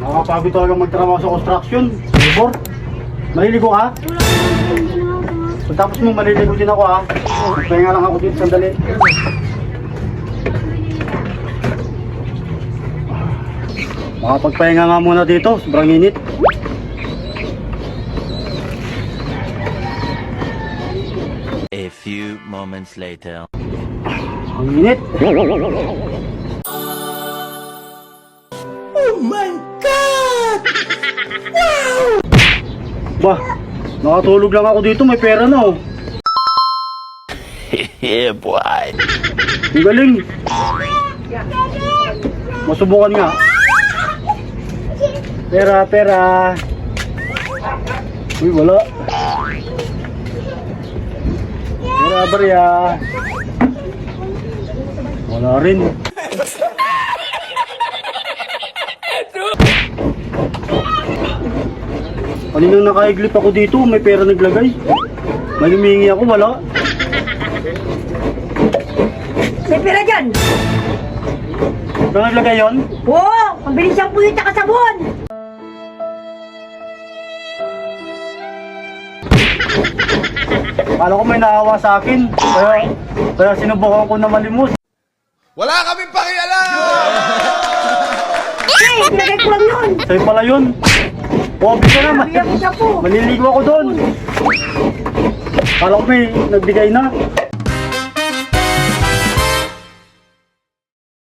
Nakakapagod talaga magtrabaho sa construction. Labor. Maliligo ka? Pagtapos mo, maliligo din ako ha. Pahinga lang ako dito sandali. Makapagpahinga nga muna dito, sobrang init. A few moments later. Ang init. Oh my God! Wow! Bah, nakatulog lang ako dito, may pera na oh. Yeah, boy. Ang galing. Masubukan nga. Pera, pera. Uy, wala. Pera, barya. Wala rin. Kaninang nakaiglip ako dito, may pera naglagay. May lumingi ako, wala. May pera dyan! Ito naglagay yun? Oo! Mabilis siyang puwit at sabon! Akala ko may naawa sa akin. Kaya sinubukan ko na malimos. Wala kaming pakialam! Hey! Pinagay ko lang yun! Sa'yo pala yun. Pogi ka naman. Bigyan ko siya po! Maliligo ako doon. Akala ko may nagbigay na.